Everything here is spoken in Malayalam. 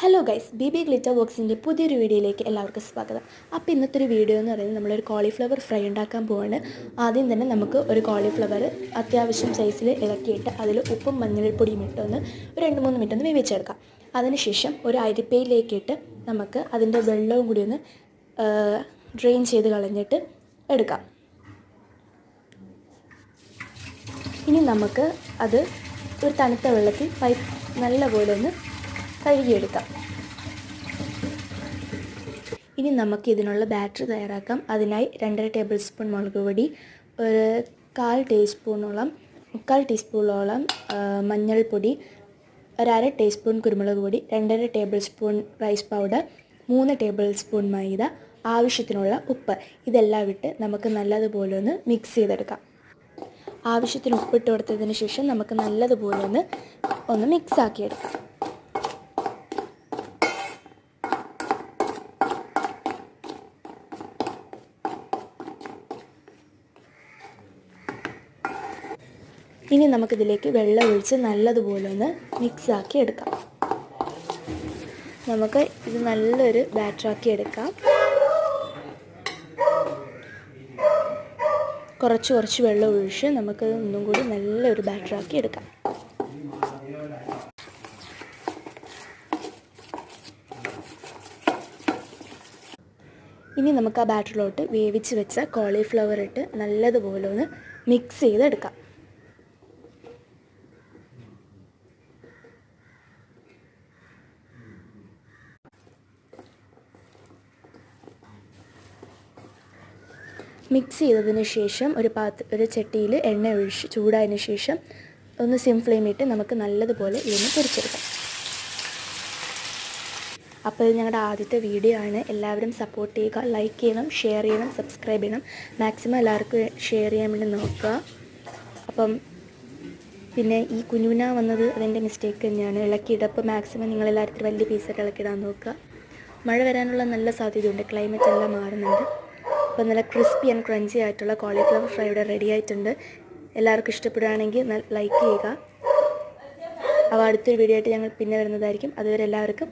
ഹലോ ഗൈസ്, ബി ഗ്ലിറ്റർ ബോക്സിൻ്റെ പുതിയൊരു വീഡിയോയിലേക്ക് എല്ലാവർക്കും സ്വാഗതം. അപ്പോൾ ഇന്നത്തെ ഒരു വീഡിയോ എന്ന് പറയുന്നത് നമ്മളൊരു കോളിഫ്ലവർ ഫ്രൈ ഉണ്ടാക്കാൻ പോവാണ്. ആദ്യം തന്നെ നമുക്ക് ഒരു കോളിഫ്ലവർ അത്യാവശ്യം സൈസിൽ ഇളക്കിയിട്ട് അതിൽ ഉപ്പും മഞ്ഞൾപ്പൊടിയും ഇട്ടൊന്ന് ഒരു 2-3 മിനിറ്റ് ഒന്ന് വേവിച്ചെടുക്കാം. അതിനുശേഷം ഒരു അരിപ്പയിലേക്കിട്ട് നമുക്ക് അതിൻ്റെ വെള്ളവും കൂടി ഒന്ന് ഡ്രെയിൻ ചെയ്ത് കളഞ്ഞിട്ട് എടുക്കാം. ഇനി നമുക്ക് അത് ഒരു തണുത്ത വെള്ളത്തിൽ നല്ലപോലെ ഒന്ന് കഴുകിയെടുക്കാം. ഇനി നമുക്ക് ഇതിനുള്ള ബാറ്റർ തയ്യാറാക്കാം. അതിനായി 2.5 ടേബിൾ സ്പൂൺ മുളക് പൊടി, ഒരു 1/4 ടീസ്പൂണോളം മഞ്ഞൾപ്പൊടി, ഒരു 1/2 ടീസ്പൂൺ കുരുമുളക് പൊടി, 2.5 table spoon rice powder, 3 table spoon മൈദ, ആവശ്യത്തിനുള്ള ഉപ്പ്. ഇതെല്ലാം ഇട്ട് നമുക്ക് നല്ലതുപോലെ ഒന്ന് മിക്സ് ചെയ്തെടുക്കാം. ആവശ്യത്തിന് ഉപ്പിട്ട് കൊടുത്തതിന് ശേഷം നമുക്ക് നല്ലതുപോലെ ഒന്ന് മിക്സ് ആക്കിയെടുക്കാം. ഇനി നമുക്കിതിലേക്ക് വെള്ളം ഒഴിച്ച് നല്ലതുപോലെ ഒന്ന് മിക്സാക്കി എടുക്കാം. നമുക്ക് ഇത് നല്ലൊരു ബാറ്ററാക്കി എടുക്കാം. കുറച്ച് വെള്ളം ഒഴിച്ച് നമുക്ക് ഒന്നും കൂടി നല്ലൊരു ബാറ്ററാക്കി എടുക്കാം. ഇനി നമുക്ക് ആ ബാറ്ററിലോട്ട് വേവിച്ച് വെച്ച കോളിഫ്ലവർ ഇട്ട് നല്ലതുപോലെ ഒന്ന് മിക്സ് ചെയ്തെടുക്കാം. മിക്സ് ചെയ്തതിന് ശേഷം ഒരു ചട്ടിയിൽ എണ്ണ ഒഴിച്ച് ചൂടായതിന് ശേഷം ഒന്ന് സിം ഫ്ലെയിമിട്ട് നമുക്ക് നല്ലതുപോലെ ഇതിന് പൊരിച്ചെടുക്കാം. അപ്പോൾ ഇത് ഞങ്ങളുടെ ആദ്യത്തെ വീഡിയോ ആണ്. എല്ലാവരും സപ്പോർട്ട് ചെയ്യുക, ലൈക്ക് ചെയ്യണം, ഷെയർ ചെയ്യണം, സബ്സ്ക്രൈബ് ചെയ്യണം. മാക്സിമം എല്ലാവർക്കും ഷെയർ ചെയ്യാൻ വേണ്ടി നോക്കുക. അപ്പം പിന്നെ ഈ കുഞ്ഞുന വന്നത് അതിൻ്റെ മിസ്റ്റേക്ക് തന്നെയാണ്. ഇളക്കിയിട്ടപ്പോൾ മാക്സിമം നിങ്ങളെല്ലാവരും വലിയ പീസായിട്ട് ഇളക്കിയിടാൻ നോക്കുക. മഴ വരാനുള്ള നല്ല സാധ്യതയുണ്ട്, ക്ലൈമറ്റ് എല്ലാം മാറുന്നുണ്ട്. അപ്പോൾ നല്ല ക്രിസ്പി ആൻഡ് ക്രഞ്ചി ആയിട്ടുള്ള കോളിഫ്ലവർ ഫ്രൈ ഇവിടെ റെഡി ആയിട്ടുണ്ട്. എല്ലാവർക്കും ഇഷ്ടപ്പെടുകയാണെങ്കിൽ ലൈക്ക് ചെയ്യുക. അപ്പോൾ അടുത്തൊരു വീഡിയോ ആയിട്ട് ഞങ്ങൾ പിന്നെ വരുന്നതായിരിക്കും. അതുവരെ എല്ലാവർക്കും